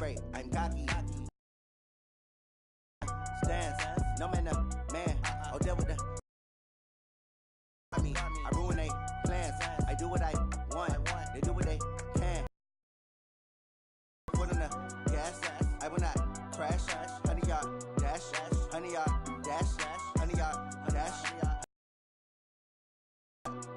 Celebrate, I'm cocky. Stance, no man, man. Oh, deal with the. I ruin they plans. I do what I want. They do what they can. Put on the gas. I will not crash. Honey yard dash. Honey yard dash. Honey yard dash.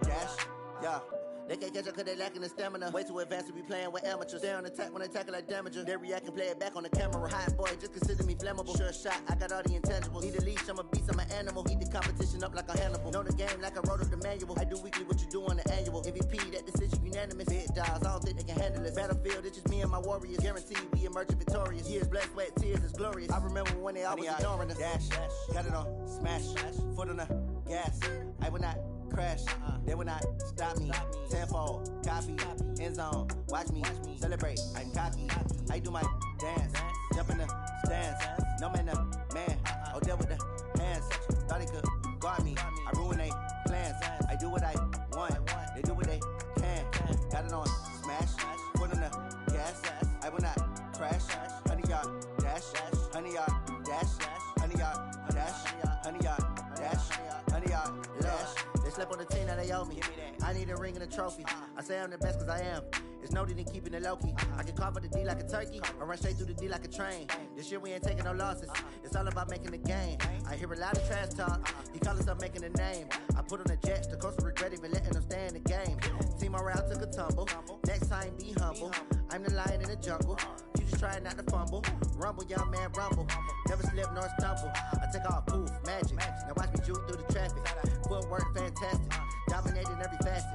Dash. Yeah. They can't catch up cause they lacking the stamina. Way too advanced to be playing with amateurs. Stay on attack when they tackle like damager. They react and play it back on the camera. Hot boy, just consider me flammable. Sure shot, I got all the intangibles. Need a leash, I'm a beast, I'm an animal. Eat the competition up like a Hannibal. Know the game like I wrote up the manual. I do weekly what you do on the annual. MVP, that decision unanimous. Big dogs, I don't think they can handle it. Battlefield, it's just me and my warriors. Guaranteed we emerge victorious. Years, blood, sweat, tears, is glorious. I remember when they always ignoring us. Dash, got it on, smash, foot on the gas. I will not crash, they will not stop me. Tenfold, copy, end zone, watch me celebrate. I'm cocky, I do my dance, jump in the stands. No man, man. Oh, deal with the hands. Thought they could guard me. I ruin they plans. I do what I want. They do what they can. Got it on smash, foot on the gas. I will not crash. Honey yard dash, honey yard dash, honey yard dash, honey yard dash, honey yard dash. They slept on the team that they owe me. I need a ring and a trophy. I say I'm the best cause I am. It's no need in keeping it low-key. I can carve up the D like a turkey or run straight through the D like a train. This year we ain't taking no losses. It's all about making the game. I hear a lot of trash talk. He call himself making a name. I put on the Jets. The coach will regret even letting them stay in the game. Team morale took a tumble. Next time be humble. I'm the lion in the jungle. You just try not to fumble. Rumble, young man, rumble. Never slip nor stumble. I take off, poof, magic. Now watch me juke through the traffic. Footwork fantastic. Dominating every facet.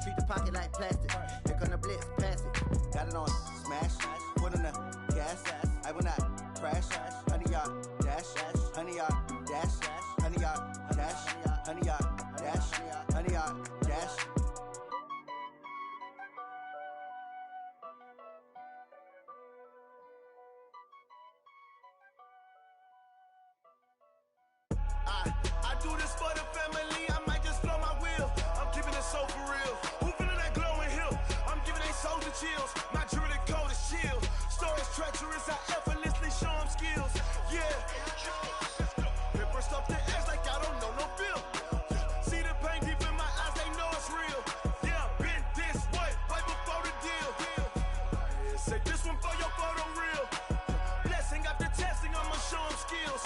Treat the pocket like plastic. Here come the blitz, pass it. Got it on smash. Put on the gas. I will not crash. Honey yard dash. Honey yard dash. Honey yard dash. Honey yard dash. Honey yard dash. I do this for the family. I might just blow my wheel. I'm keeping it so for real. Who feeling that glowing hill? I'm giving they soldier chills. My jewelry code is chill. Stories treacherous. I effortlessly show them skills. Yeah. Paper stuff the edge like I don't know no feel. See the pain deep in my eyes. They know it's real. Yeah, been this way right before the deal. Say this one for your photo real. Blessing after testing. I'ma show them skills.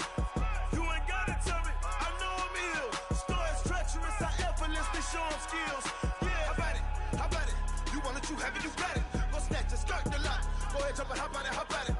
You ain't gotta tell me. I know I'm ill. Stories treacherous. I effortlessly show them skills. Yeah, how about it? How about it? You want it, you have it, you got it. Go snatch it, skirt the lot. Go ahead, jump it, how about it, how about it?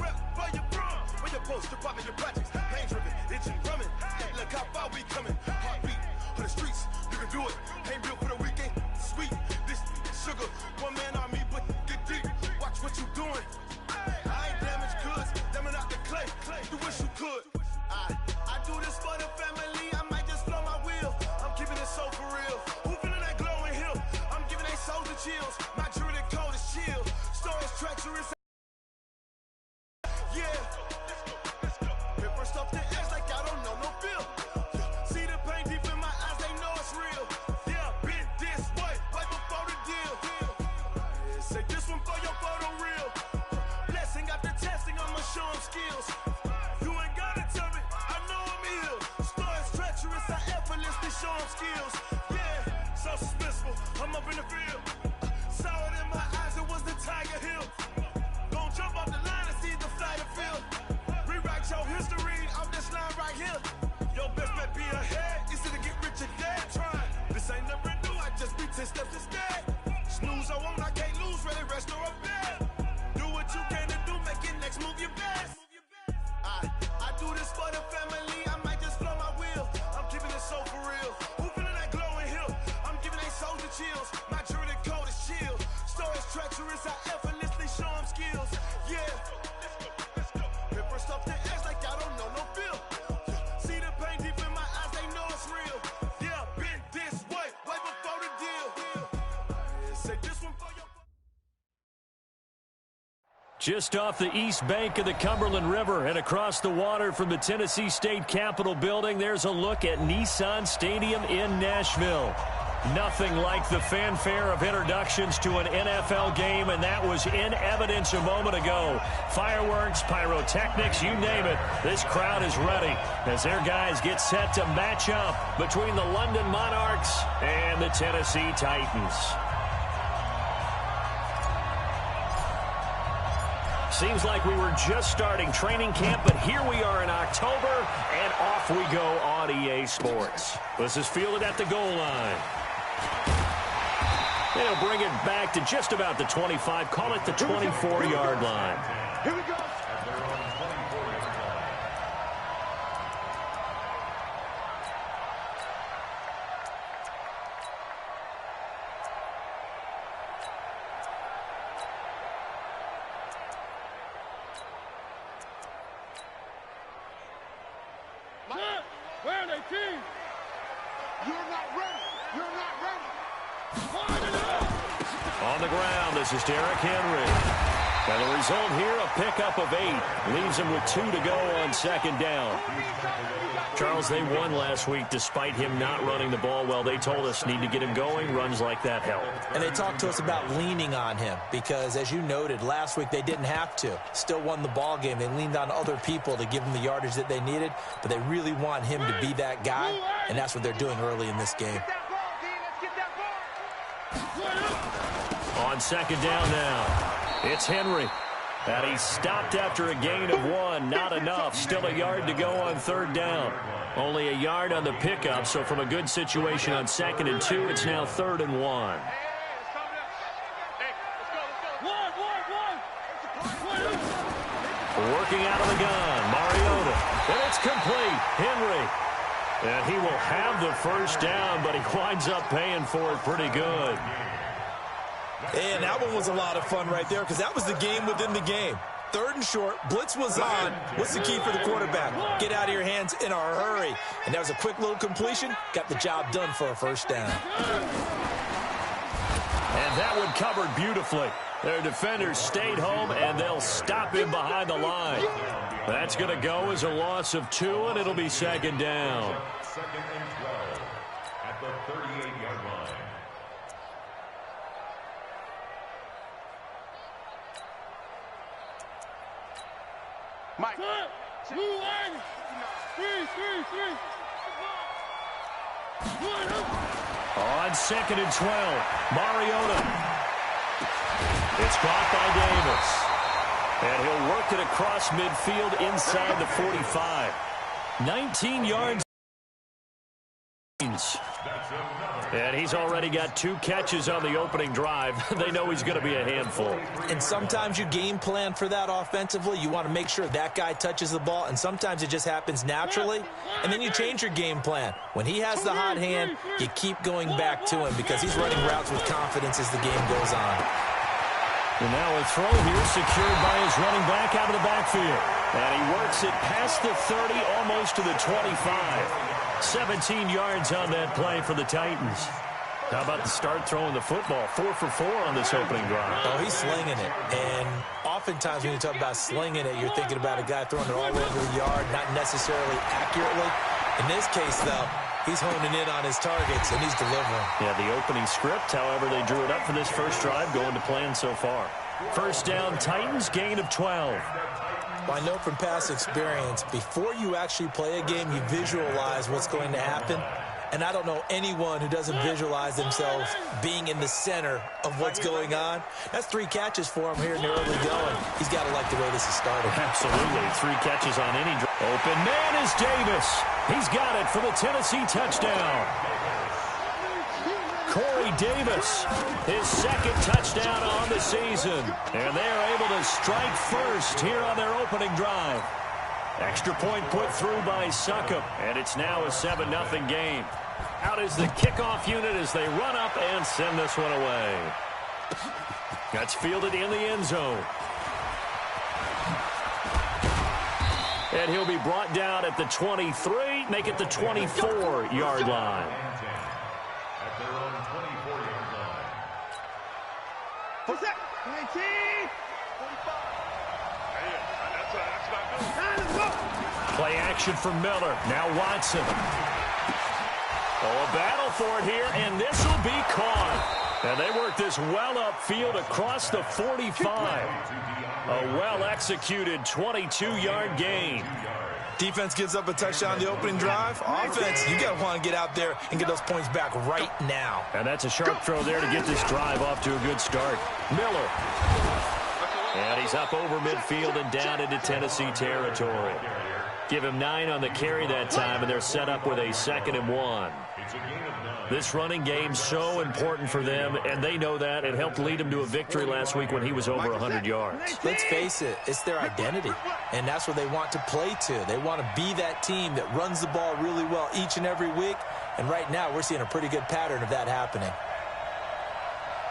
Rep for your brum. Where your poster, popping your projects. Pain driven, itching, drumming. Look how far we coming. Heartbeat for the streets. You can do it. Ain't built for the weekend. Sweet, this sugar. One man army, but get deep. Watch what you doing. I ain't damaged goods. Damn out the clay. You wish you could. I do this for the family. I might just blow my wheel. I'm keeping it so for real. Who feeling that glowing hill? I'm giving they soldier chills. My jewelry code is chill. Stories treacherous. Yeah. Paper stuff the edge like I don't know no feel. See the pain deep in my eyes. They know it's real. Yeah, been this way right before the deal. Say this one for your photo real. Blessing after testing. I'ma show them skills. You ain't gotta tell me. I know I'm ill. Stories treacherous. I effortlessly show them skills. Yeah, so suspenseful. I'm up in the field. Saw it in my eyes. It was the Tiger Hill. Gon' jump off the line and see the flight of field. Rewrite your history off this line right here. Your best bet be ahead. Easy to get rich or dead. Trying. This ain't never new. I just be 10 steps instead. Snooze I won't. I can't lose. Ready, rest or a bed. Do what you can to do. Make your next move your best. I do this for the family. I might just blow my wheel. I'm keeping it so for real. Who feeling that glowing hill? I'm giving they soldier chills. My jewelry code is chill. Stories treacherous. I effortlessly show them skills. Yeah. Paper stuff the edge like I don't know no feel. See the pain deep in my eyes. They know it's real. Yeah, been this way right before the deal. Say this one for your. Just off the east bank of the Cumberland River and across the water from the Tennessee State Capitol building, there's a look at Nissan Stadium in Nashville. Nothing like the fanfare of introductions to an NFL game, and that was in evidence a moment ago. Fireworks, pyrotechnics, you name it. This crowd is ready as their guys get set to match up between the London Monarchs and the Tennessee Titans. Seems like we were just starting training camp, but here we are in October, and off we go on EA Sports. This is fielded at the goal line. They'll bring it back to just about the 25, call it the 24-yard line. Here we go. Where are they, team? You're not ready. You're not ready. On the ground, this is Derrick Henry. And the result here, a pickup of 8. Leaves him with 2 to go on second down. Charles, they won last week despite him not running the ball well. They told us need to get him going. Runs like that help. And they talked to us about leaning on him because, as you noted, last week they didn't have to. Still won the ball game. They leaned on other people to give them the yardage that they needed, but they really want him to be that guy, and that's what they're doing early in this game. On second down now, it's Henry. And he stopped after a gain of 1. Not enough. Still a yard to go on third down. Only a yard on the pickup, so from a good situation on 2nd and 2, it's now 3rd and 1. Working out of the gun, Mariota. And it's complete. Henry. And he will have the first down, but he winds up paying for it pretty good. And that one was a lot of fun right there because that was the game within the game. 3rd and short, blitz was on. What's the key for the quarterback? Get out of your hands in a hurry. And that was a quick little completion. Got the job done for a first down. And that one covered beautifully. Their defenders stayed home, and they'll stop him behind the line. That's going to go as a loss of 2, and it'll be second down. 2nd and 12 at the 38-yard line. Mike. On 2nd and 12, Mariota. It's caught by Davis. And he'll work it across midfield inside the 45. 19 yards. And he's already got 2 catches on the opening drive. They know he's going to be a handful. And sometimes you game plan for that offensively. You want to make sure that guy touches the ball, and sometimes it just happens naturally, and then you change your game plan. When he has the hot hand, you keep going back to him because he's running routes with confidence as the game goes on. And now a throw here secured by his running back out of the backfield. And he works it past the 30, almost to the 25. 17 yards on that play for the Titans. How about the start throwing the football? 4 for 4 on this opening drive. Oh, he's slinging it. And oftentimes when you talk about slinging it, you're thinking about a guy throwing it all over the yard, not necessarily accurately. In this case, though, he's honing in on his targets, and he's delivering. Yeah, the opening script, however, they drew it up for this first drive, going to plan so far. First down, Titans, gain of 12. Well, I know from past experience, before you actually play a game, you visualize what's going to happen. And I don't know anyone who doesn't visualize themselves being in the center of what's going on. That's 3 catches for him here in the early going. He's got to like the way this is started. Absolutely. 3 catches on any drive. Open man is Davis. He's got it for the Tennessee touchdown. Corey Davis, his 2nd touchdown on the season. And they're able to strike first here on their opening drive. Extra point put through by Succop, and it's now a 7-0 game. Out is the kickoff unit as they run up and send this one away. That's fielded in the end zone. And he'll be brought down at the 23, make it the 24-yard line. At their own 24-yard line. What's that? 19. 45. That's not good. Play action for Miller. Now Watson. Oh, a battle for it here, and this will be caught. And they work this well upfield across the 45. A well-executed 22-yard gain. Defense gives up a touchdown the opening drive. Offense, you got to want to get out there and get those points back right now. And that's a sharp throw there to get this drive off to a good start. Miller. And he's up over midfield and down into Tennessee territory. Give him 9 on the carry that time, and they're set up with a 2nd and 1. This running game's so important for them, and they know that. It helped lead them to a victory last week when he was over 100 yards. Let's face it, it's their identity, and that's what they want to play to. They want to be that team that runs the ball really well each and every week, and right now we're seeing a pretty good pattern of that happening.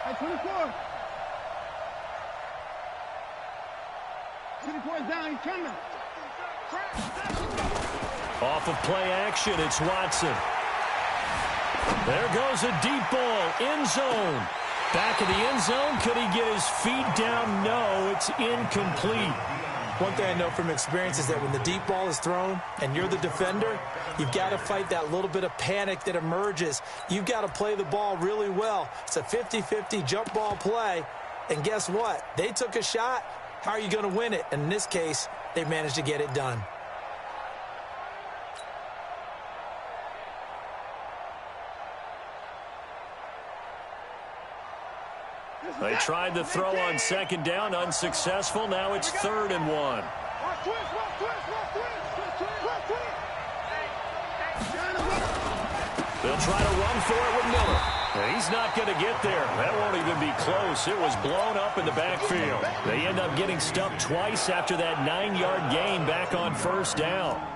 Hey, 24. 24 is down, he's coming. Off of play action, it's Watson. There goes a deep ball, end zone. Back of the end zone, could he get his feet down? No, it's incomplete. One thing I know from experience is that when the deep ball is thrown and you're the defender, you've got to fight that little bit of panic that emerges. You've got to play the ball really well. It's a 50-50 jump ball play, and guess what? They took a shot. How are you going to win it? And in this case, they managed to get it done. They tried the throw on 2nd down, unsuccessful. Now it's 3rd and 1. They'll try to run for it with Miller. And he's not going to get there. That won't even be close. It was blown up in the backfield. They end up getting stuffed twice after that 9-yard gain back on 1st down.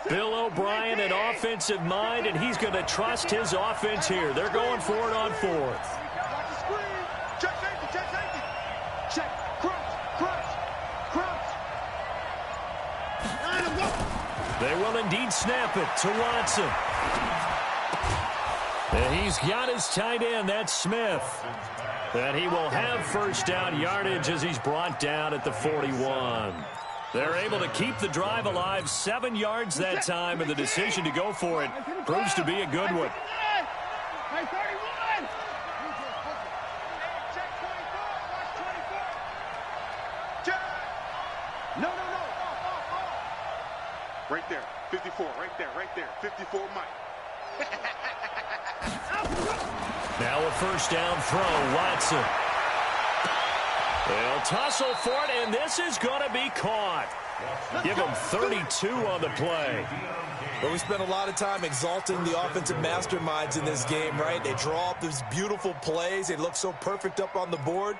Bill O'Brien, an offensive mind, and he's going to trust his offense here. They're going for it on 4th. Check safety, check safety. Check, crunch. They will indeed snap it to Watson. And he's got his tight end, that's Smith. And he will have 1st down yardage as he's brought down at the 41. They're able to keep the drive alive, 7 yards that time, and the decision to go for it proves to be a good one. Hey, 31. No. Right there, 54, right there, 54 Mike. Now a 1st down throw, Watson. They'll tussle for it, and this is going to be caught. Give them 32 on the play. Well, we spent a lot of time exalting the offensive masterminds in this game, right? They draw up these beautiful plays. They look so perfect up on the board.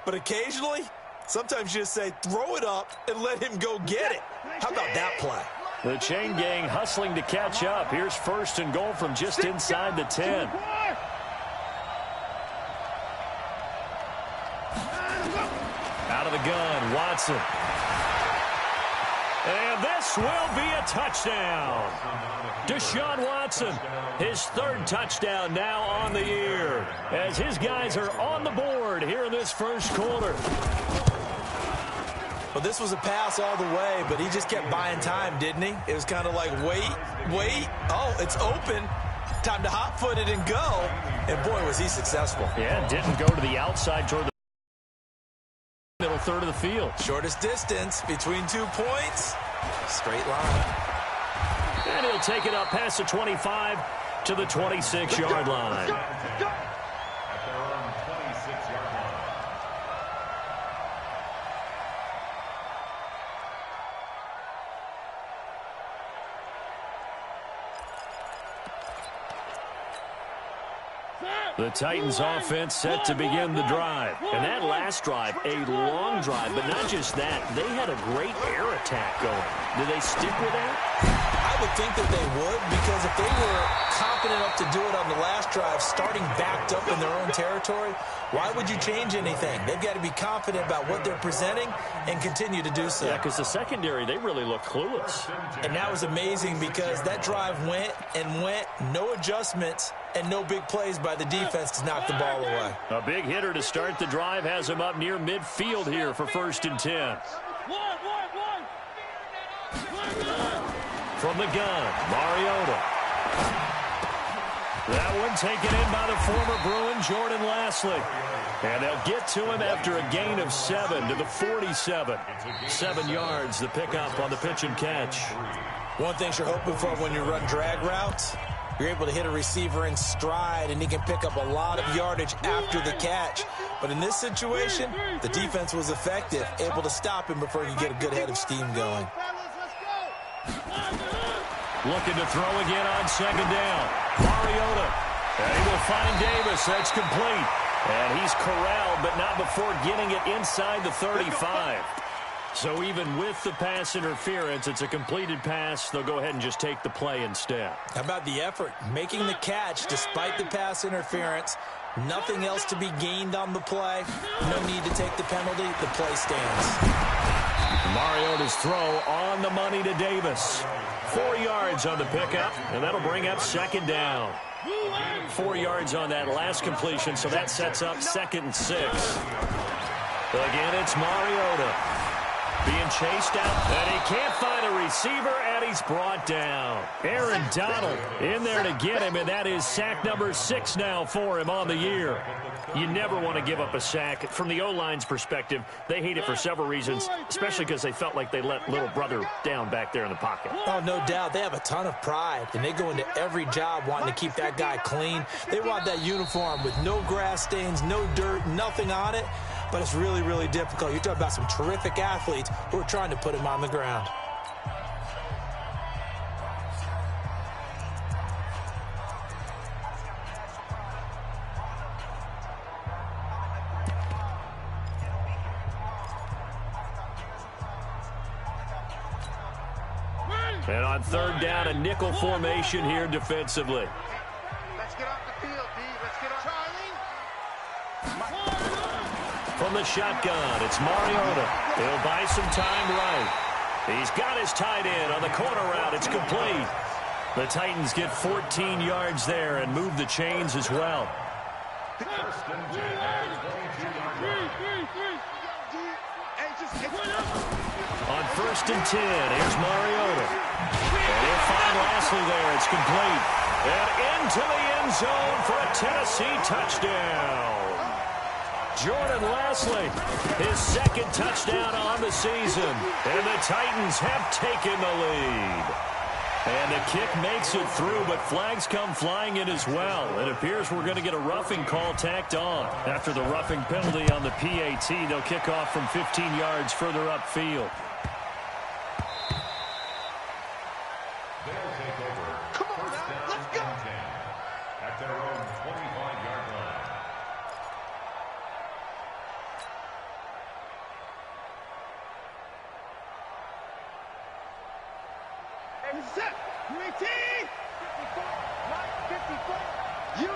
But occasionally, sometimes you just say, throw it up and let him go get it. How about that play? The chain gang hustling to catch up. Here's 1st and goal from just inside the 10. Out of the gun, Watson. And this will be a touchdown. Deshaun Watson, his 3rd touchdown now on the year, as his guys are on the board here in this 1st quarter. Well, this was a pass all the way, but he just kept buying time, didn't he? It was kind of like, wait. Oh, it's open. Time to hot-foot it and go. And, boy, was he successful. Yeah, didn't go to the outside toward the middle 3rd of the field. Shortest distance between 2 points. Straight line. And he'll take it up past the 25 to the 26-yard line. At their own 26-yard line. The Titans offense set to begin the drive. And that last drive, a long drive, but not just that. They had a great air attack going. Do they stick with that? I would think that they would, because if they were confident enough to do it on the last drive, starting backed up in their own territory, why would you change anything? They've got to be confident about what they're presenting and continue to do so. Yeah, because the secondary, they really looked clueless. And that was amazing because that drive went and went, no adjustments, and no big plays by the defense to knock the ball away. A big hitter to start the drive has him up near midfield here for 1st and 10. From the gun, Mariota. That one taken in by the former Bruin, Jordan Lastly. And they'll get to him after a gain of 7 to the 47. 7 yards, the pickup on the pitch and catch. One thing you're hoping for when you run drag routes, you're able to hit a receiver in stride, and he can pick up a lot of yardage after the catch. But in this situation, the defense was effective, able to stop him before he could get a good head of steam going. Looking to throw again on 2nd down. Mariota. And he will find Davis. That's complete. And he's corralled, but not before getting it inside the 35. So even with the pass interference, it's a completed pass. They'll go ahead and just take the play instead. How about the effort? Making the catch despite the pass interference. Nothing else to be gained on the play. No need to take the penalty. The play stands. Mariota's throw on the money to Davis. 4 yards on the pickup, and that'll bring up 2nd down. 4 yards on that last completion, so that sets up 2nd and 6. Again, it's Mariota. Being chased out, and he can't find a receiver, and he's brought down. Aaron Donald in there to get him, and that is sack number 6 now for him on the year. You never want to give up a sack. From the O-line's perspective, they hate it for several reasons, especially because they felt like they let little brother down back there in the pocket. Oh, no doubt. They have a ton of pride, and they go into every job wanting to keep that guy clean. They want that uniform with no grass stains, no dirt, nothing on it. But it's really, really difficult. You're talking about some terrific athletes who are trying to put him on the ground. And on 3rd down, a nickel formation here defensively. Let's get off the field, D. Let's get off. From the shotgun, it's Mariota. He'll buy some time right. He's got his tight end on the corner route. It's complete. The Titans get 14 yards there and move the chains as well. On 1st and 10, here's Mariota. And he'll find Lastly there. It's complete. And into the end zone for a Tennessee touchdown. Jordan Lastly, his 2nd touchdown on the season. And the Titans have taken the lead. And the kick makes it through, but flags come flying in as well. It appears we're going to get a roughing call tacked on. After the roughing penalty on the PAT, they'll kick off from 15 yards further upfield. They'll take over. Come on, now, let's go. At their own 25-yard line. Set. UAT. 54. Right. 54. You.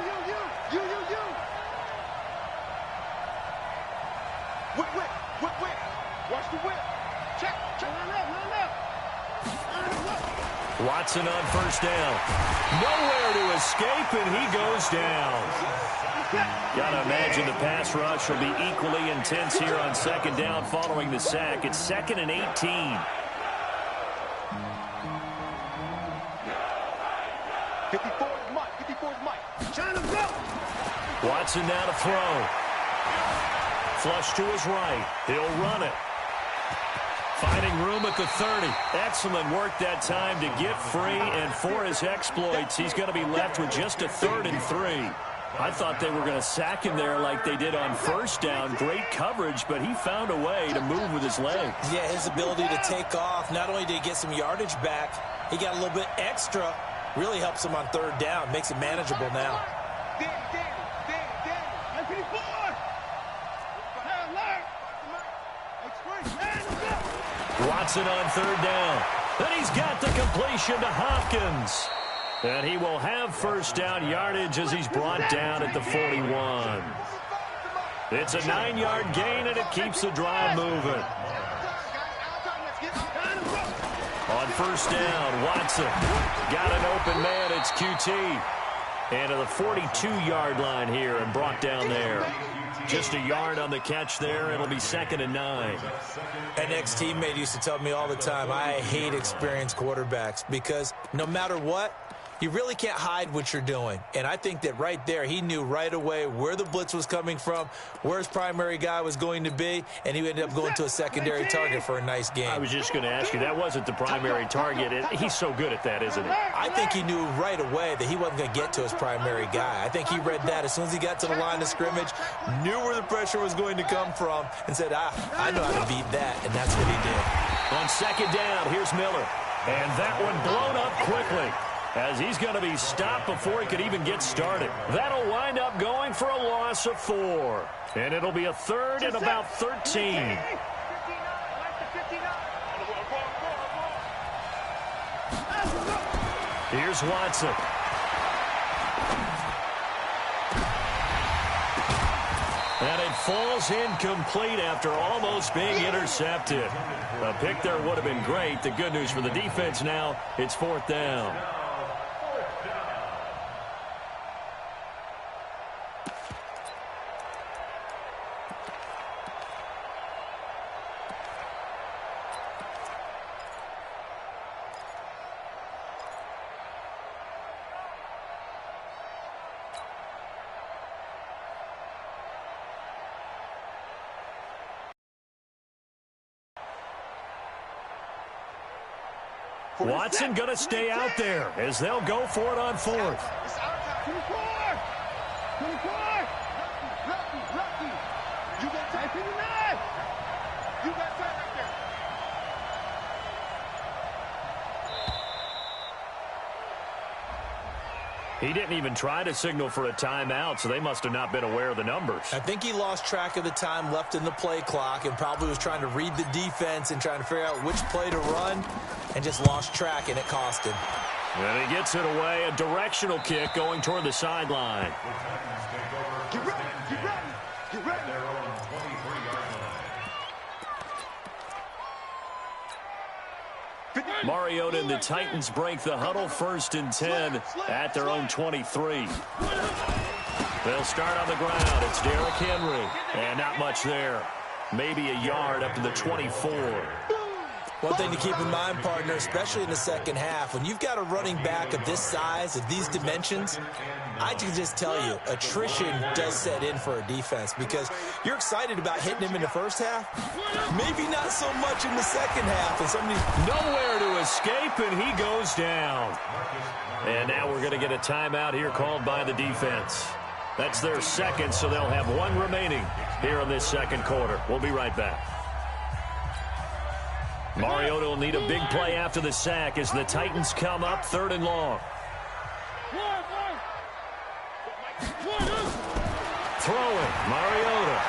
Whip. Watch the whip. Check. Line up. Watson on 1st down. Nowhere to escape, and he goes down. Gotta imagine the pass rush will be equally intense here on 2nd down following the sack. It's 2nd and 18. 54's Mike. China go. Watson now to throw. Flush to his right. He'll run it. Finding room at the 30. Excellent work that time to get free, and for his exploits, he's going to be left with just a 3rd and 3. I thought they were going to sack him there like they did on 1st down. Great coverage, but he found a way to move with his legs. Yeah, his ability to take off, not only did he get some yardage back, he got a little bit extra. Really helps him on 3rd down. Makes it manageable now. Watson on 3rd down. And he's got the completion to Hopkins. And he will have first down yardage as he's brought down at the 41. It's a 9-yard gain, and it keeps the drive moving. On first down, Watson got an open man. It's QT. And to the 42-yard line here and brought down there. Just a yard on the catch there. It'll be 2nd and 9. An ex-teammate used to tell me all the time, I hate experienced quarterbacks because no matter what, you really can't hide what you're doing. And I think that right there, he knew right away where the blitz was coming from, where his primary guy was going to be, and he ended up going to a secondary target for a nice game. I was just going to ask you, that wasn't the primary target. He's so good at that, isn't he? I think he knew right away that he wasn't going to get to his primary guy. I think he read that as soon as he got to the line of scrimmage, knew where the pressure was going to come from, and said, I know how to beat that, and that's what he did. On 2nd down, here's Miller. And that one blown up quickly, as he's going to be stopped before he could even get started. That'll wind up going for a loss of 4. And it'll be a 3rd and about 13. Here's Watson. And it falls incomplete after almost being intercepted. A pick there would have been great. The good news for the defense now, it's 4th down. Watson going to stay out there as they'll go for it on 4th. 24! 24! Lucky! You got time to deny! You got time right there. He didn't even try to signal for a timeout, so they must have not been aware of the numbers. I think he lost track of the time left in the play clock and probably was trying to read the defense and trying to figure out which play to run and just lost track, and it cost him. And he gets it away, a directional kick going toward the sideline. Get ready! Get ready! Get ready! Their own 23-yard line. Mariota and the Titans break the huddle, 1st and 10 at their own 23. They'll start on the ground. It's Derrick Henry. And not much there. Maybe a yard up to the 24. One thing to keep in mind, partner, especially in the second half, when you've got a running back of this size, of these dimensions, I can just tell you, attrition does set in for a defense because you're excited about hitting him in the first half, maybe not so much in the second half. And somebody nowhere to escape, and he goes down. And now we're going to get a timeout here called by the defense. That's their 2nd, so they'll have 1 remaining here in this 2nd quarter. We'll be right back. Mariota will need a big play after the sack as the Titans come up 3rd and long. Throwing, Mariota.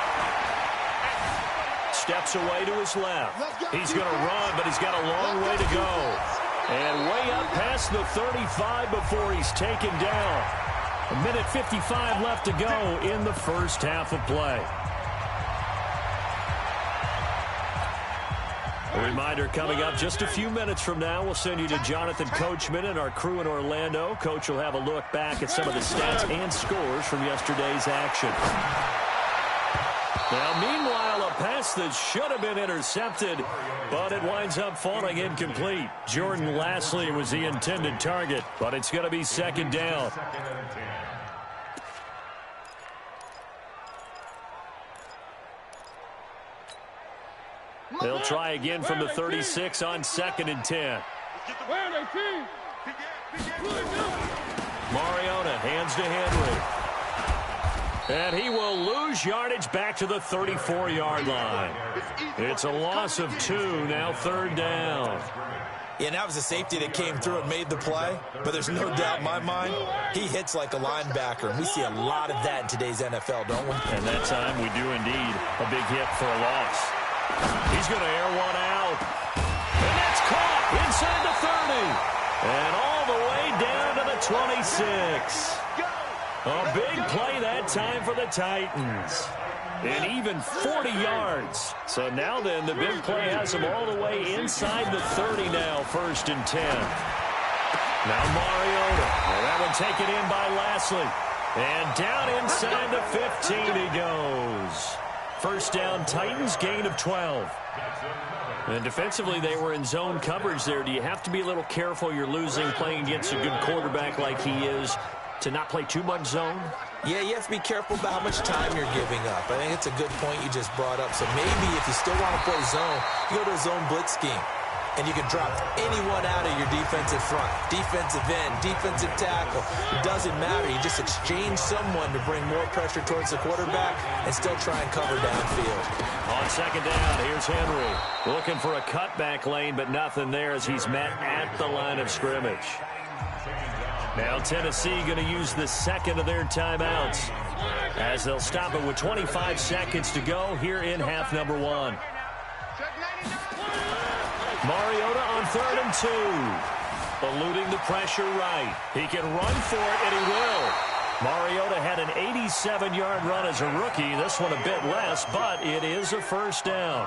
Steps away to his left. He's going to run, but he's got a long way to go. And way up past the 35 before he's taken down. 1:55 left to go in the first half of play. A reminder coming up just a few minutes from now, we'll send you to Jonathan Coachman and our crew in Orlando. Coach will have a look back at some of the stats and scores from yesterday's action. Now, meanwhile, a pass that should have been intercepted, but it winds up falling incomplete. Jordan Lastly was the intended target, but it's going to be 2nd down. They'll try again from the 36 on 2nd and 10. Mariota hands to Henry. And he will lose yardage back to the 34-yard line. It's a loss of 2, now 3rd down. Yeah, and that was a safety that came through and made the play, but there's no doubt in my mind, he hits like a linebacker, and we see a lot of that in today's NFL, don't we? And that time we do indeed a big hit for a loss. He's going to air one out. And that's caught inside the 30, and all the way down to the 26. A big play that time for the Titans. And even 40 yards. So now then, the big play has them all the way inside the 30 now, 1st and 10. Now Mariota. And that one taken in by Lashley. And down inside the 15 he goes. First down, Titans, gain of 12. And defensively, they were in zone coverage there. Do you have to be a little careful? You're losing, playing against a good quarterback like he is, to not play too much zone? Yeah, you have to be careful about how much time you're giving up. I think it's a good point you just brought up. So maybe if you still want to play zone, you go to a zone blitz scheme. And you can drop anyone out of your defensive front. Defensive end, defensive tackle. It doesn't matter. You just exchange someone to bring more pressure towards the quarterback and still try and cover downfield. On second down, here's Henry. Looking for a cutback lane, but nothing there as he's met at the line of scrimmage. Now Tennessee going to use the second of their timeouts as they'll stop it with 25 seconds to go here in half number 1. Mariota on 3rd and 2. Eluding the pressure right. He can run for it, and he will. Mariota had an 87-yard run as a rookie. This one a bit less, but it is a first down.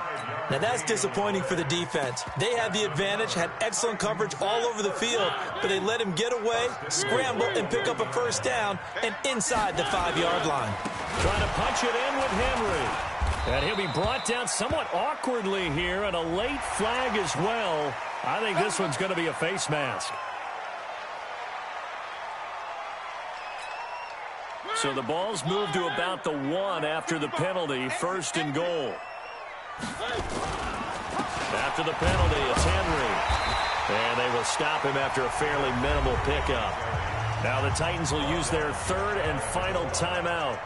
Now that's disappointing for the defense. They had the advantage, had excellent coverage all over the field, but they let him get away, scramble, and pick up a first down, and inside the 5-yard line. Trying to punch it in with Henry. And he'll be brought down somewhat awkwardly here, and a late flag as well. I think this one's going to be a face mask. So the ball's moved to about the 1 after the penalty, 1st and goal. After the penalty, it's Henry. And they will stop him after a fairly minimal pickup. Now the Titans will use their 3rd and final timeout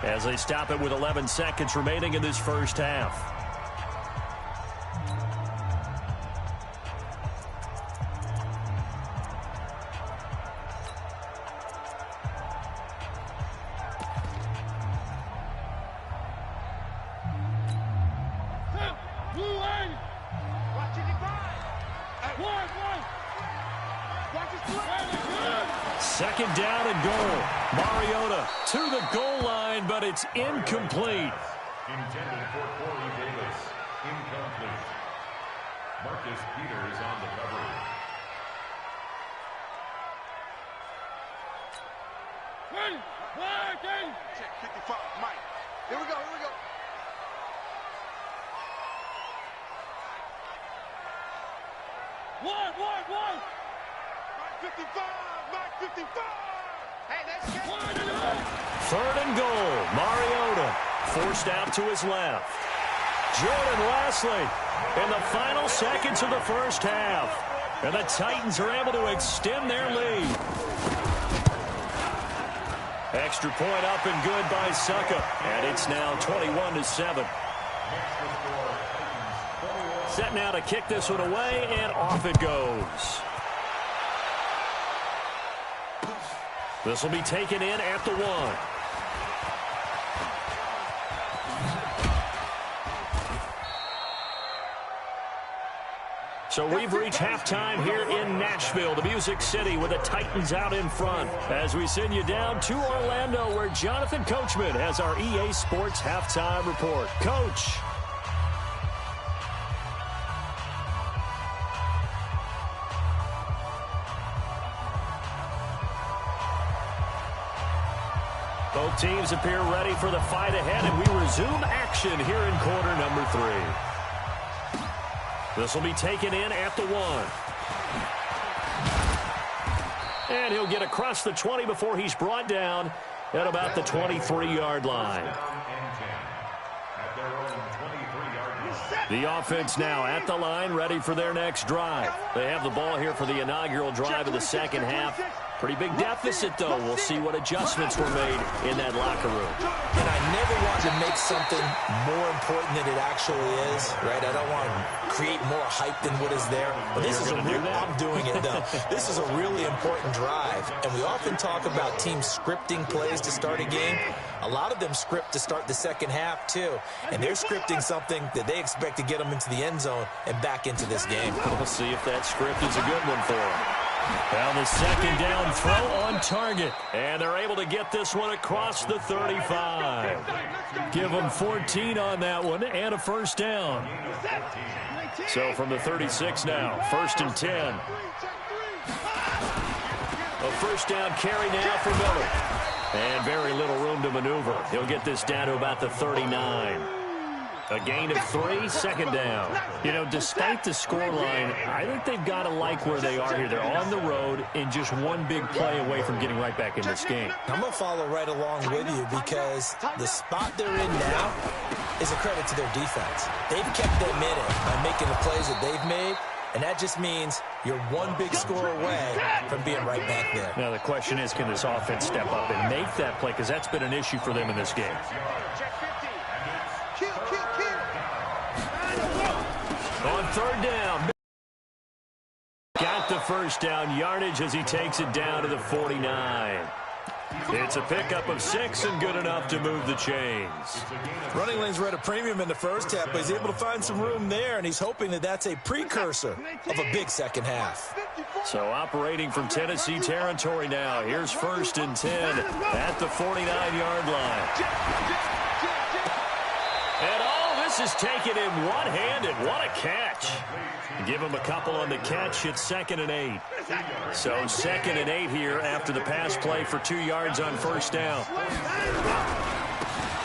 as they stop it with 11 seconds remaining in this first half. Second down and goal. Mariota to the goal line, but it's incomplete. Intended for Corey Davis. Incomplete. Marcus Peters on the cover. Check 55, Mike. Here we go, here we go. One. Mike 55, Mike 55. Hey, that's good. 3rd and goal. Mariota forced out to his left. Jordan Lashley in the final seconds of the first half. And the Titans are able to extend their lead. Extra point up and good by Suckup. And it's now 21-7. Set now to kick this one away, and off it goes. This will be taken in at the 1. So we've reached halftime here in Nashville, the Music City, with the Titans out in front. As we send you down to Orlando, where Jonathan Coachman has our EA Sports halftime report. Coach. Both teams appear ready for the fight ahead, and we resume action here in quarter number 3. This will be taken in at the 1. And he'll get across the 20 before he's brought down at about the 23-yard line. The offense now at the line, ready for their next drive. They have the ball here for the inaugural drive of the second half. Pretty big deficit, though. We'll see what adjustments were made in that locker room. And I never want to make something more important than it actually is, right? I don't want to create more hype than what is there. But this is I'm doing it, though. This is a really important drive. And we often talk about teams scripting plays to start a game. A lot of them script to start the second half, too. And they're scripting something that they expect to get them into the end zone and back into this game. We'll see if that script is a good one for them. Now the second down throw on target. And they're able to get this one across the 35. Give them 14 on that one and a first down. So from the 36 now, 1st and 10. A first down carry now for Miller. And very little room to maneuver. He'll get this down to about the 39. A gain of 3, second down. You know, despite the scoreline, I think they've got to like where they are here. They're on the road and just one big play away from getting right back in this game. I'm going to follow right along with you because the spot they're in now is a credit to their defense. They've kept them in it by making the plays that they've made, and that just means you're one big score away from being right back there. Now the question is, can this offense step up and make that play? Because that's been an issue for them in this game. On third down, got the first down yardage as he takes it down to the 49. It's a pickup of 6 and good enough to move the chains. Running lanes were at a premium in the first half, but he's able to find some room there, and he's hoping that that's a precursor of a big second half. So operating from Tennessee territory now. Here's 1st and 10 at the 49-yard line. And all this is taken in one-handed. What a catch. Give him a couple on the catch. It's 2nd and 8. So 2nd and 8 here after the pass play for 2 yards on first down.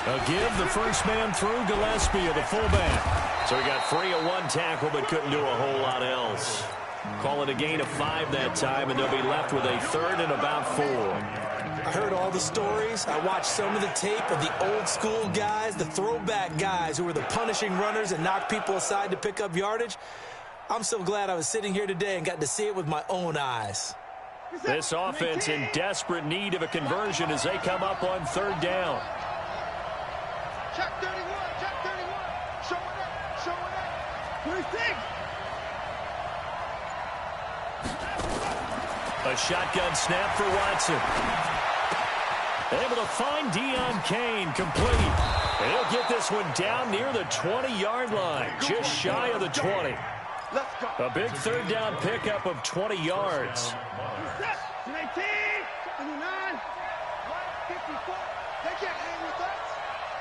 A give the first man through Gillespie, the fullback. So he got free of 1 tackle but couldn't do a whole lot else. Call it a gain of 5 that time, and they'll be left with a 3rd and about 4. I heard all the stories. I watched some of the tape of the old school guys, the throwback guys who were the punishing runners and knocked people aside to pick up yardage. I'm so glad I was sitting here today and got to see it with my own eyes. This offense in desperate need of a conversion as they come up on 3rd down. Check 31, check 31. Showing up, showing up. 26. A shotgun snap for Watson. Able to find Deion Kane, complete. And he'll get this one down near the 20-yard line, just shy of the 20. A big 3rd down pickup of 20 yards. 19, 29, 54. They can't hang with us.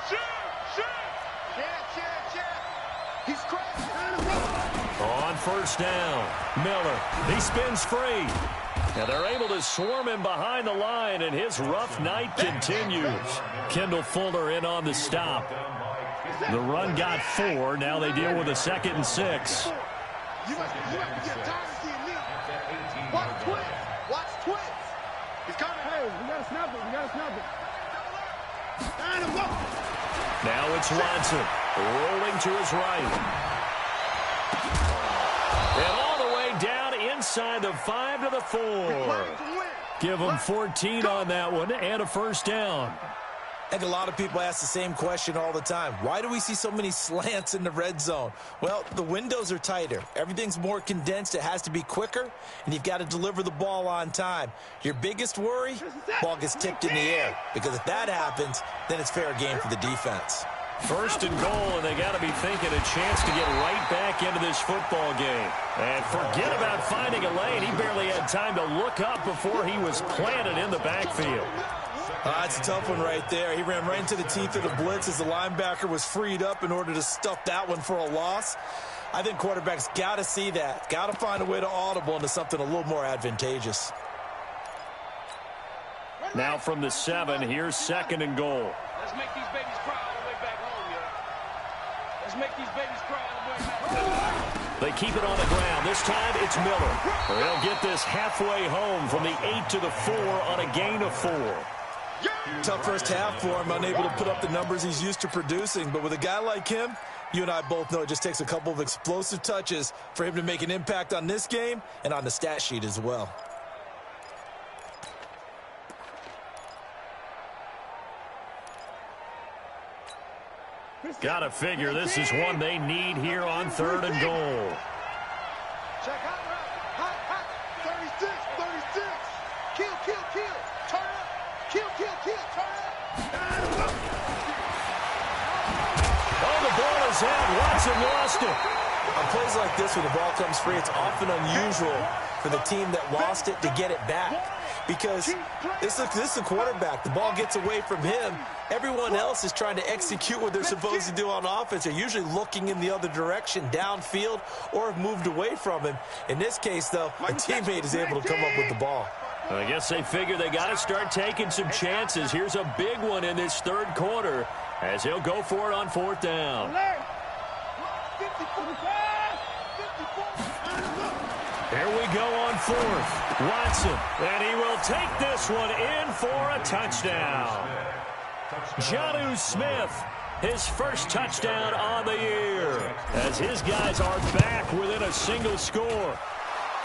Shoot. He's crazy. On first down, Miller. He spins free. Now they're able to swarm him behind the line, and his rough night continues. Kendall Fuller in on the stop. The run got 4. Now they deal with a 2nd and 6. You have to get tired of seeing me. Watch twins. He's coming. Hey, we got to snap it. Now it's Watson rolling to his right. And all the way down inside the 5 to the 4. Give him 14 on that one and a first down. I think a lot of people ask the same question all the time. Why do we see so many slants in the red zone? Well, the windows are tighter. Everything's more condensed. It has to be quicker, and you've got to deliver the ball on time. Your biggest worry, ball gets tipped in the air, because if that happens, then it's fair game for the defense. 1st and goal, and they got to be thinking a chance to get right back into this football game. And forget about finding a lane. He barely had time to look up before he was planted in the backfield. That's a tough one right there. He ran right into the teeth of the blitz as the linebacker was freed up in order to stuff that one for a loss. I think quarterbacks got to see that. Got to find a way to audible into something a little more advantageous. Now from the 7, here's 2nd and goal. Let's make these babies cry all the way back home, yo. Let's make these babies cry all the way back home. They keep it on the ground. This time it's Miller. They'll get this halfway home from the 8 to the 4 on a gain of 4. Tough first half for him, unable to put up the numbers he's used to producing. But with a guy like him, you and I both know it just takes a couple of explosive touches for him to make an impact on this game and on the stat sheet as well. Gotta figure this is one they need here on 3rd and goal. Check hot, hot, 36, 36. Kill, turn up. Kill, turn up. Oh, the ball is out. Watson lost it. On plays like this, when the ball comes free, it's often unusual for the team that lost it to get it back. Because this is the quarterback. The ball gets away from him. Everyone else is trying to execute what they're supposed to do on offense. They're usually looking in the other direction, downfield, or have moved away from him. In this case, though, a teammate is able to come up with the ball. I guess they figure they got to start taking some chances. Here's a big one in this 3rd quarter as he'll go for it on 4th down. Here we go on 4th. Watson, and he will take this one in for a touchdown. Jonnu Smith, his first touchdown on the year, as his guys are back within a single score.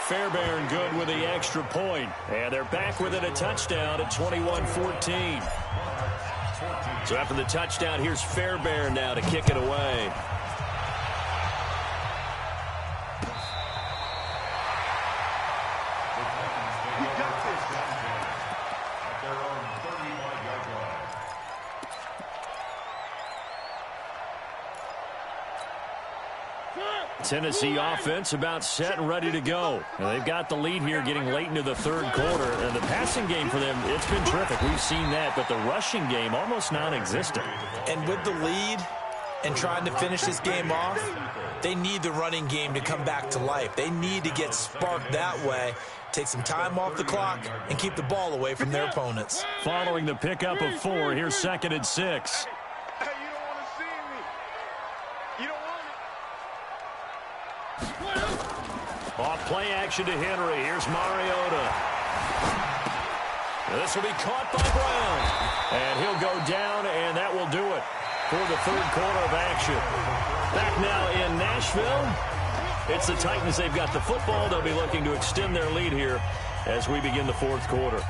Fairbairn good with the extra point, and they're back within a touchdown at 21-14. So after the touchdown, here's Fairbairn now to kick it away. Tennessee offense about set and ready to go. And they've got the lead here getting late into the 3rd quarter. And the passing game for them, it's been terrific. We've seen that. But the rushing game, almost non-existent. And with the lead and trying to finish this game off, they need the running game to come back to life. They need to get sparked that way, take some time off the clock, and keep the ball away from their opponents. Following the pickup of 4, here's 2nd and 6. Hey, you don't want to see me. You don't want it. Off play action to Henry. Here's Mariota. This will be caught by Brown. And he'll go down, and that will do it for the 3rd quarter of action. Back now in Nashville. It's the Titans. They've got the football. They'll be looking to extend their lead here as we begin the 4th quarter.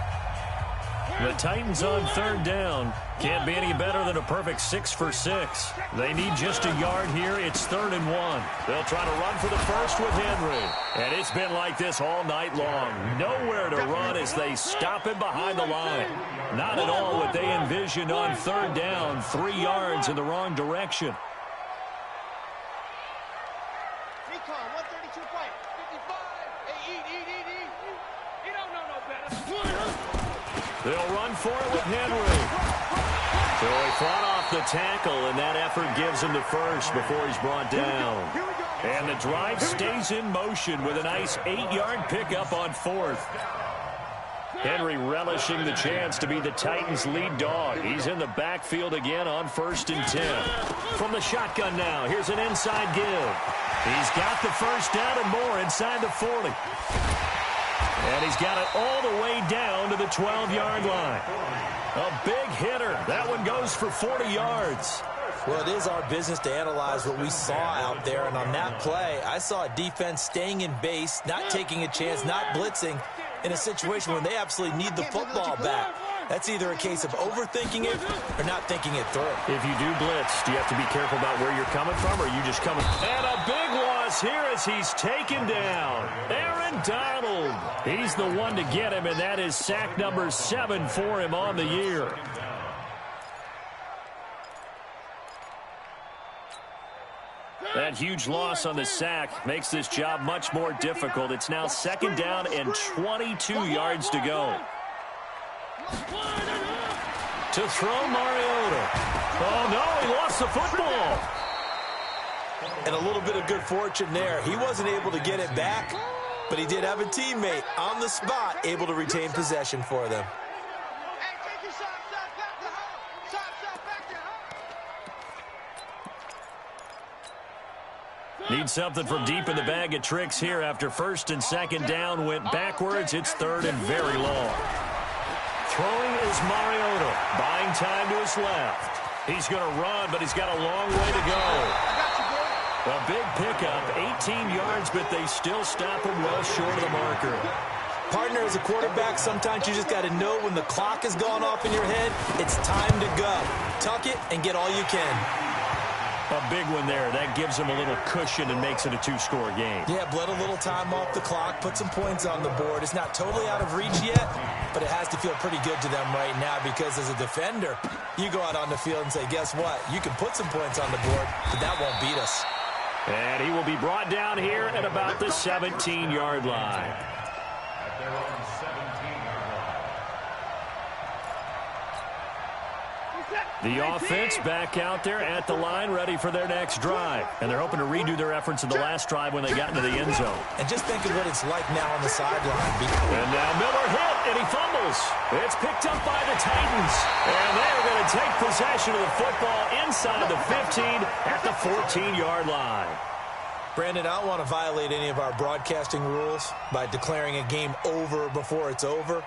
The Titans on 3rd down. Can't be any better than a perfect 6 for 6. They need just a yard here. It's 3rd and 1. They'll try to run for the first with Henry. And it's been like this all night long. Nowhere to run as they stop him behind the line. Not at all what they envisioned on 3rd down. 3 yards in the wrong direction. Recon, 132 play. 55. Hey, eat. He don't know no better. They'll run for it with Henry. So he fought off the tackle, and that effort gives him the first before he's brought down. And the drive stays in motion with a nice 8-yard pickup on 4th. Henry relishing the chance to be the Titans' lead dog. He's in the backfield again on 1st and 10. From the shotgun now, here's an inside give. He's got the first down and more inside the 40. And he's got it all the way down to the 12-yard line. A big hitter. That one goes for 40 yards. Well, it is our business to analyze what we saw out there. And on that play, I saw a defense staying in base, not taking a chance, not blitzing in a situation where they absolutely need the football back. That's either a case of overthinking it or not thinking it through. If you do blitz, do you have to be careful about where you're coming from, or are you just coming? And a big loss here as he's taken down. Aaron Donald. He's the one to get him, and that is sack number 7 for him on the year. That huge loss on the sack makes this job much more difficult. It's now 2nd down and 22 yards to go. To throw Mariota. Oh, no, he lost the football. And a little bit of good fortune there. He wasn't able to get it back, but he did have a teammate on the spot able to retain possession for them. Need something from deep in the bag of tricks here after 1st and 2nd down went backwards. It's 3rd and very long. Throwing is Mariota, buying time to his left. He's going to run, but he's got a long way to go. A big pickup, 18 yards, but they still stop him well short of the marker. Partner, as a quarterback, sometimes you just got to know when the clock has gone off in your head, it's time to go. Tuck it and get all you can. A big one there. That gives them a little cushion and makes it a two-score game. Yeah, bled a little time off the clock, put some points on the board. It's not totally out of reach yet, but it has to feel pretty good to them right now because as a defender, you go out on the field and say, guess what? You can put some points on the board, but that won't beat us. And he will be brought down here at about the 17-yard line. At their own 17-yard line. The offense back out there at the line, ready for their next drive. And they're hoping to redo their efforts in the last drive when they got into the end zone. And just think of what it's like now on the sideline. And now Miller hit, and he fumbles. It's picked up by the Titans. And they're going to take possession of the football inside the 15 at the 14-yard line. Brandon, I don't want to violate any of our broadcasting rules by declaring a game over before it's over.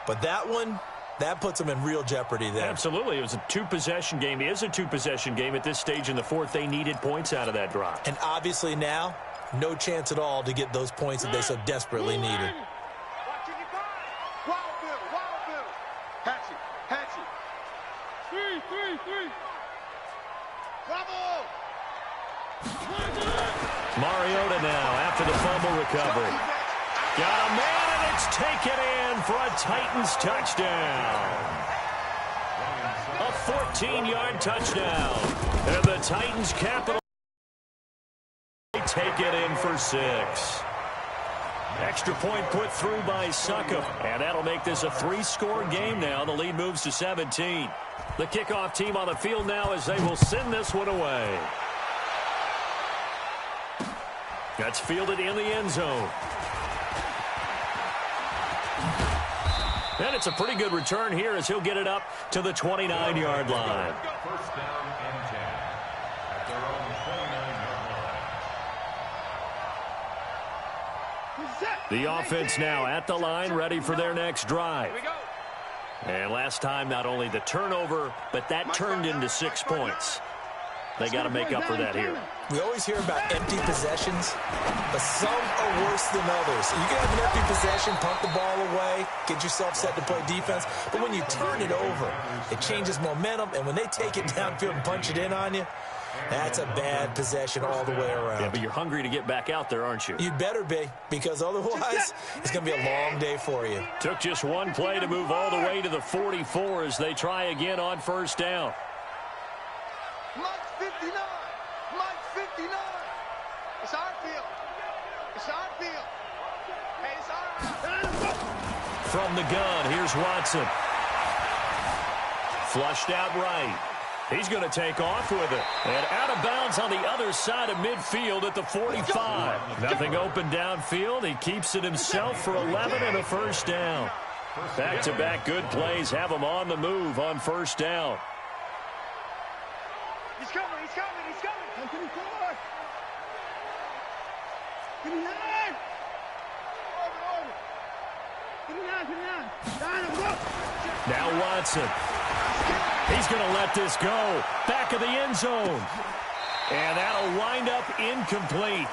But that one, that puts them in real jeopardy there. Absolutely. It was a two-possession game. It is a two-possession game at this stage in the fourth. They needed points out of that drive. And obviously now, no chance at all to get those points that they so desperately needed. Wild Bill. Hatchet. Three. Bravo! Mariota now after the fumble recovery. Got a man, and it's taken in for a Titans touchdown. A 14-yard touchdown. And the Titans capital. They take it in for 6. Extra point put through by Succop. And that'll make this a 3-score game now. The lead moves to 17. The kickoff team on the field now as they will send this one away. That's fielded in the end zone. And it's a pretty good return here as he'll get it up to the 29-yard line. First down and 10 at their own 29-yard line. The offense now at the line, ready for their next drive. And last time, not only the turnover, but that turned into 6 points. They got to make up for that here. We always hear about empty possessions, but some are worse than others. You can have an empty possession, punt the ball away, get yourself set to play defense, but when you turn it over, it changes momentum, and when they take it downfield and punch it in on you, that's a bad possession all the way around. Yeah, but you're hungry to get back out there, aren't you? You'd better be, because otherwise it's going to be a long day for you. Took just one play to move all the way to the 44 as they try again on first down. Mike 59. It's our field. Hey, it's our. From the gun, here's Watson. Flushed out right. He's going to take off with it. And out of bounds on the other side of midfield at the 45. Nothing open downfield. He keeps it himself for 11 and a first down. Back-to-back good plays have him on the move on first down. He's coming. 59. Now Watson. He's going to let this go. Back of the end zone. And that'll wind up incomplete.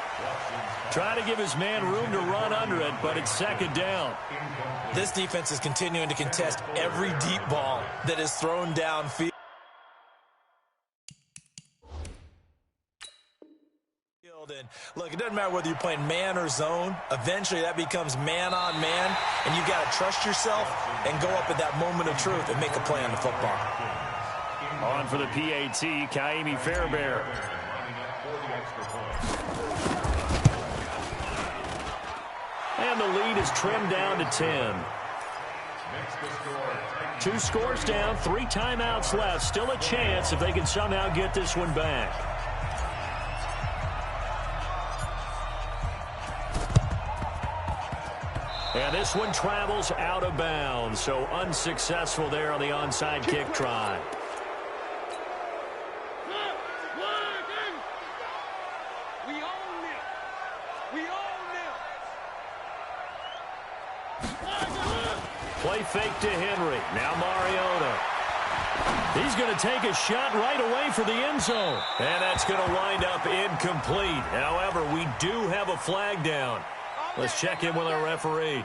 Try to give his man room to run under it, but it's second down. This defense is continuing to contest every deep ball that is thrown downfield. And look, it doesn't matter whether you're playing man or zone. Eventually, that becomes man on man, and you've got to trust yourself and go up at that moment of truth and make a play on the football. On for the PAT, Kaimi Fairbairn. And the lead is trimmed down to 10. 2 scores down, 3 timeouts left. Still a chance if they can somehow get this one back. And this one travels out of bounds, so unsuccessful there on the onside kick try. Play fake to Henry. Now Mariota. He's going to take a shot right away for the end zone. And that's going to wind up incomplete. However, we do have a flag down. Let's check in with our referee.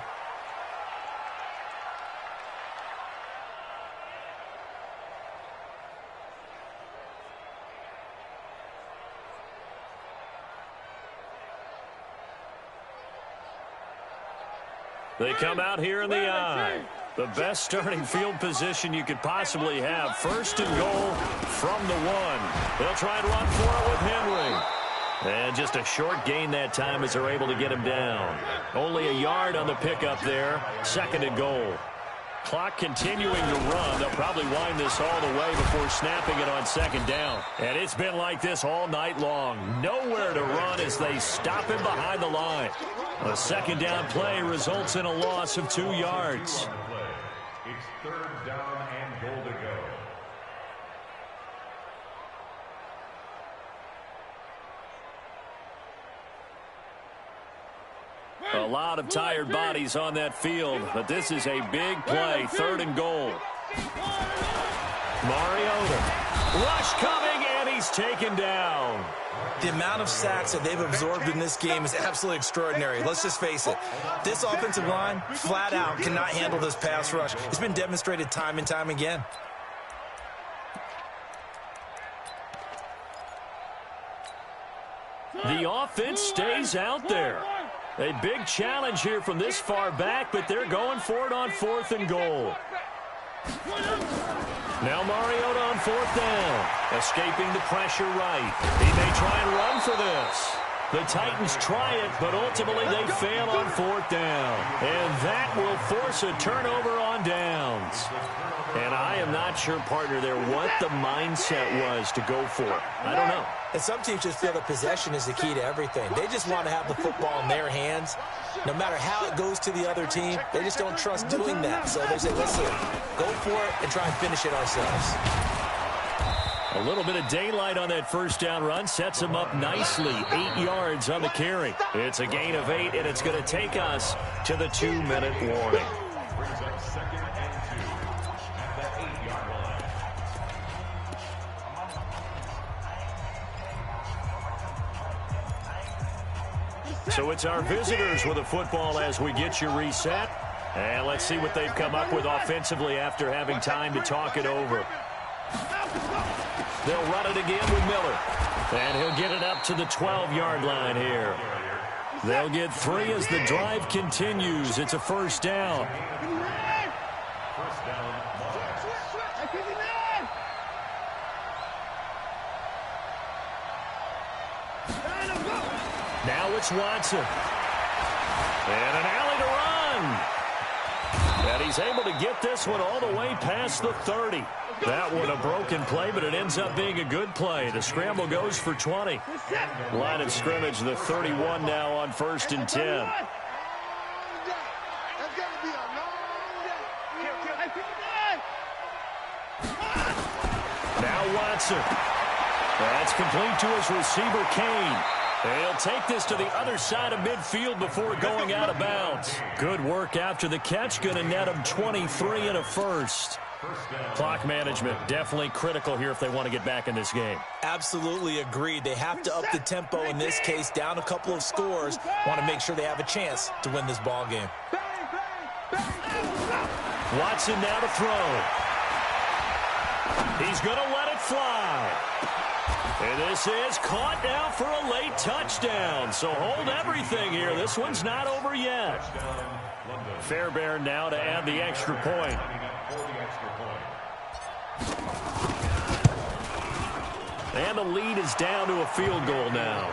They come out here in the I. The best starting field position you could possibly have. First and goal from the 1. They'll try and run for it with Henry. And just a short gain that time as they're able to get him down. Only a yard on the pickup there. Second and goal. Clock continuing to run. They'll probably wind this all the way before snapping it on second down. And it's been like this all night long. Nowhere to run as they stop him behind the line. A second down play results in a loss of 2 yards. It's third down and goal to go. A lot of tired bodies on that field, but this is a big play. Third and goal. Mariota. Rush coming, and he's taken down. The amount of sacks that they've absorbed in this game is absolutely extraordinary. Let's just face it. This offensive line, flat out, cannot handle this pass rush. It's been demonstrated time and time again. The offense stays out there. A big challenge here from this far back, but they're going for it on 4th and goal. Now Mariota on 4th down. Escaping the pressure right. He may try and run for this. The Titans try it, but ultimately they fail on 4th down. And that will force a turnover on downs. And I am not sure, partner, there what the mindset was to go for it. I don't know. And some teams just feel that possession is the key to everything. They just want to have the football in their hands. No matter how it goes to the other team, they just don't trust doing that. So they say, listen, go for it and try and finish it ourselves. A little bit of daylight on that first down run sets him up nicely. 8 yards on the carry. It's a gain of 8, and it's going to take us to the 2-minute warning. Brings up second and 2 at the 8-yard line. So it's our visitors with the football as we get you reset. And let's see what they've come up with offensively after having time to talk it over. They'll run it again with Miller. And he'll get it up to the 12-yard line here. They'll get 3 as the drive continues. It's a first down. First down, Now it's Watson. And an alley to run. And he's able to get this one all the way past the 30. That one a broken play, but it ends up being a good play. The scramble goes for 20. Line of scrimmage, the 31 now on 1st and 10. Now Watson. That's complete to his receiver, Kane. He'll take this to the other side of midfield before going out of bounds. Good work after the catch. Going to net him 23 and a first. Clock management definitely critical here if they want to get back in this game. Absolutely agreed. They have to up the tempo in this case, down a couple of scores. Want to make sure they have a chance to win this ball game. Watson now to throw. He's going to let it fly. And this is caught now for a late touchdown. So hold everything here. This one's not over yet. Fairbairn now to add the extra point. And the lead is down to a field goal now.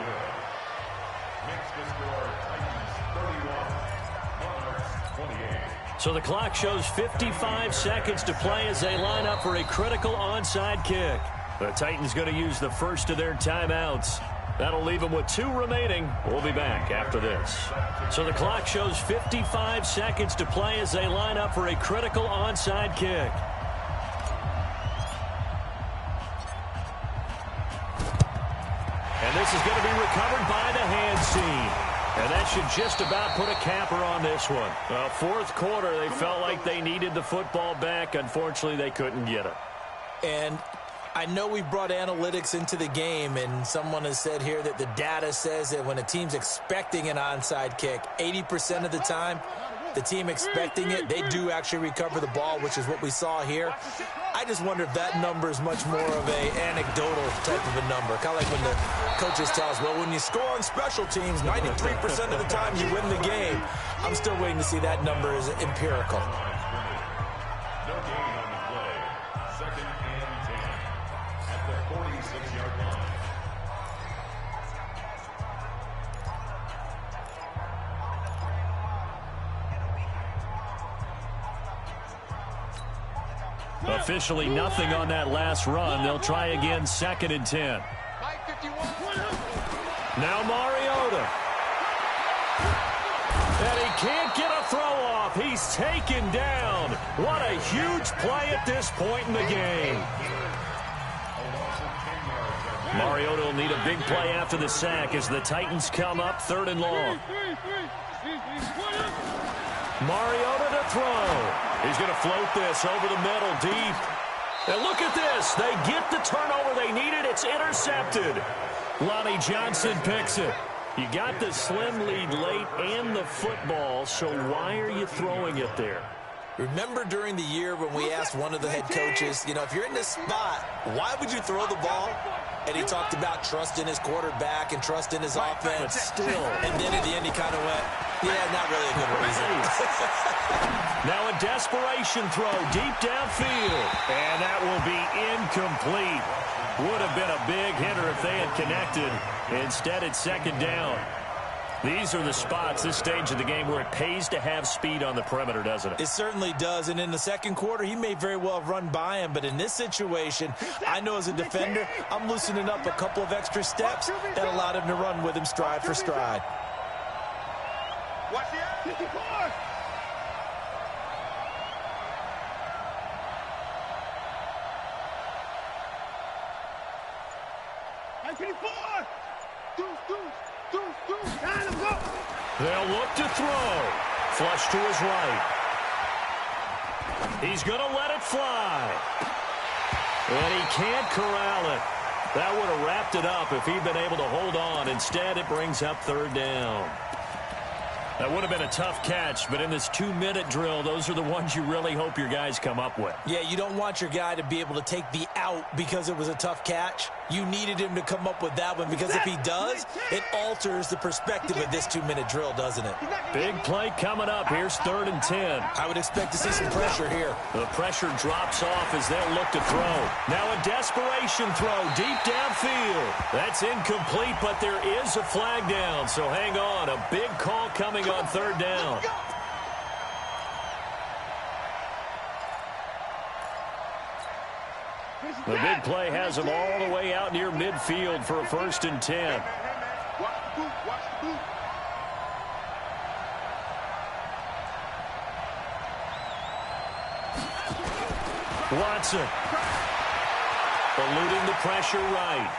So the clock shows 55 seconds to play as they line up for a critical onside kick. The Titans going to use the first of their timeouts. That'll leave them with 2 remaining. We'll be back after this. So the clock shows 55 seconds to play as they line up for a critical onside kick. And this is going to be recovered by the hands team. And that should just about put a capper on this one. Well, 4th quarter, they felt like they needed the football back. Unfortunately, they couldn't get it. And I know we brought analytics into the game, and someone has said here that the data says that when a team's expecting an onside kick, 80% of the time, the team expecting it, they do actually recover the ball, which is what we saw here. I just wonder if that number is much more of a anecdotal type of a number. Kind of like when the coaches tell us, well, when you score on special teams, 93% of the time you win the game. I'm still waiting to see that number is empirical. No gain on the play. 2nd and 10 at the 46-yard line. Officially nothing on that last run. They'll try again, 2nd and 10. Now Mariota. And he can't get a throw off. He's taken down. What a huge play at this point in the game. Mariota will need a big play after the sack as the Titans come up 3rd and long. Mariota to throw. He's going to float this over the middle deep. And look at this. They get the turnover they needed. It's intercepted. Lonnie Johnson picks it. You got the slim lead late and the football, so why are you throwing it there? Remember during the year when we asked one of the head coaches, you know, if you're in this spot, why would you throw the ball? And he talked about trust in his quarterback and trust in his offense. But still. And then at the end he kind of went, yeah, not really a good reason. Now a desperation throw deep downfield. And that will be incomplete. Would have been a big hitter if they had connected. Instead, it's 2nd down. These are the spots, this stage of the game, where it pays to have speed on the perimeter, doesn't it? It certainly does. And in the second quarter, he may very well have run by him. But in this situation, I know as a defender, I'm loosening up a couple of extra steps that allowed him to run with him stride for stride. Watch the 54. They'll look to throw. Flush to his right. He's going to let it fly. And he can't corral it. That would have wrapped it up if he'd been able to hold on. Instead, it brings up 3rd down. That would have been a tough catch, but in this 2-minute drill, those are the ones you really hope your guys come up with. Yeah, you don't want your guy to be able to take the out because it was a tough catch. You needed him to come up with that one because if he does, it alters the perspective of this 2-minute drill, doesn't it? Big play coming up. Here's 3rd and 10. I would expect to see some pressure here. The pressure drops off as they'll look to throw. Now a desperation throw deep downfield. That's incomplete, but there is a flag down, so hang on. A big call coming on 3rd down. The big play has him all the way out near midfield for a 1st and 10. Watch the boot. Watch the boot. Watson. Eluding the pressure right.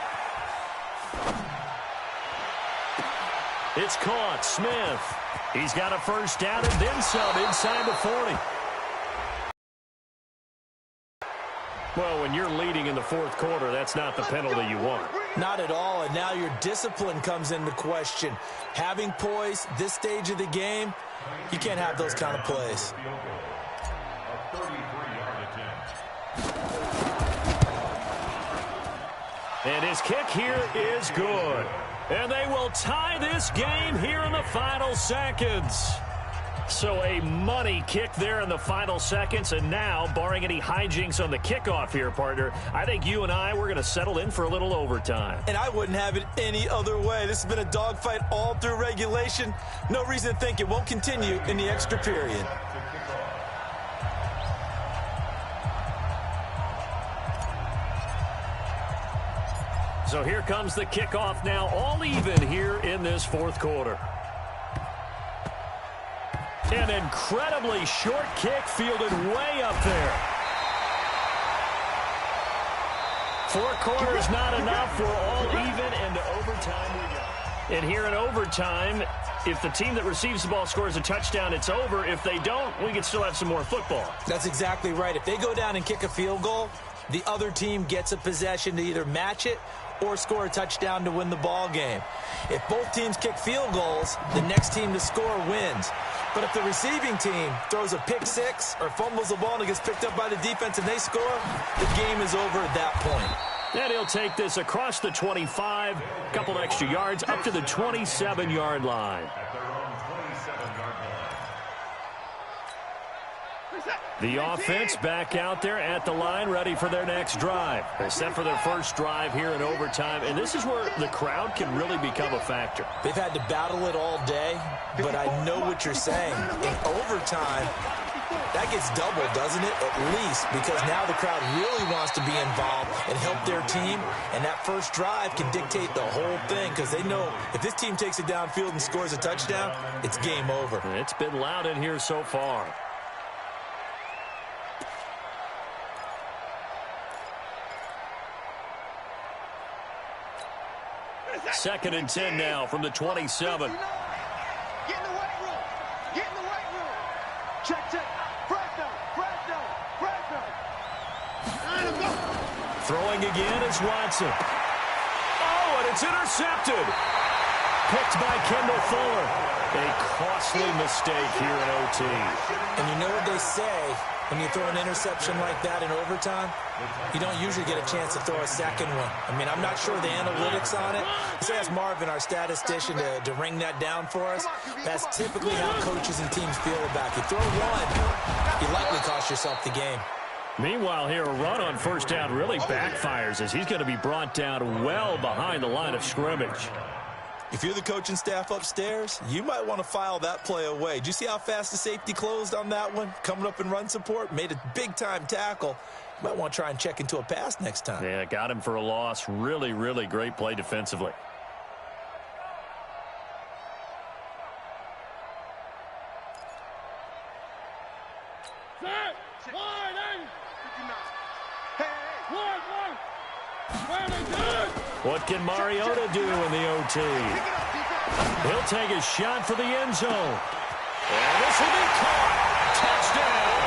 It's caught. Smith. He's got a 1st down and then some inside the 40. Well, when you're leading in the 4th quarter, that's not the penalty you want. Not at all, and now your discipline comes into question. Having poise this stage of the game, you can't have those kind of plays. A 33-yard attempt. And his kick here is good. And they will tie this game here in the final seconds. So a money kick there in the final seconds. And now, barring any hijinks on the kickoff here, partner, I think you and I, we're going to settle in for a little overtime. And I wouldn't have it any other way. This has been a dogfight all through regulation. No reason to think it won't continue in the extra period. So here comes the kickoff now, all even here in this 4th quarter. An incredibly short kick fielded way up there. 4 quarters not enough. We're all even, and to overtime we go. And here in overtime, if the team that receives the ball scores a touchdown, it's over. If they don't, we can still have some more football. That's exactly right. If they go down and kick a field goal, the other team gets a possession to either match it or score a touchdown to win the ball game. If both teams kick field goals, the next team to score wins. But if the receiving team throws a pick six or fumbles the ball and it gets picked up by the defense and they score, the game is over at that point. And he'll take this across the 25, a couple extra yards, up to the 27-yard line. At their own 27-yard line. The offense back out there at the line, ready for their next drive. They're set for their first drive here in overtime, and this is where the crowd can really become a factor. They've had to battle it all day, but I know what you're saying. In overtime, that gets doubled, doesn't it? At least, because now the crowd really wants to be involved and help their team, and that first drive can dictate the whole thing because they know if this team takes it downfield and scores a touchdown, it's game over. It's been loud in here so far. Second and 10 now from the 27. Get in the weight room. Get in the weight room. Check. Fresno. Throwing again is Watson. Oh, and it's intercepted. Picked by Kendall Fuller. A costly mistake here in OT. And you know what they say, when you throw an interception like that in overtime, you don't usually get a chance to throw a second one. I mean, I'm not sure the analytics on it. Let's ask Marvin, our statistician, to ring that down for us. That's typically how coaches and teams feel about you. Throw one, you likely cost yourself the game. Meanwhile, here, a run on first down really backfires as he's going to be brought down well behind the line of scrimmage. If you're the coaching staff upstairs, you might want to file that play away. Did you see how fast the safety closed on that one? Coming up in run support, made a big-time tackle. You might want to try and check into a pass next time. Yeah, got him for a loss. Really, really great play defensively. What can Mariota do in the OT? He'll take a shot for the end zone. And this will be caught. Touchdown.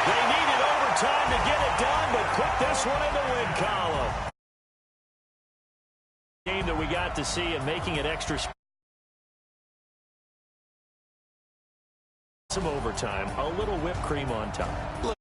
They needed overtime to get it done, but put this one in the win column. Game that we got to see and making it extra. Some overtime, a little whipped cream on top.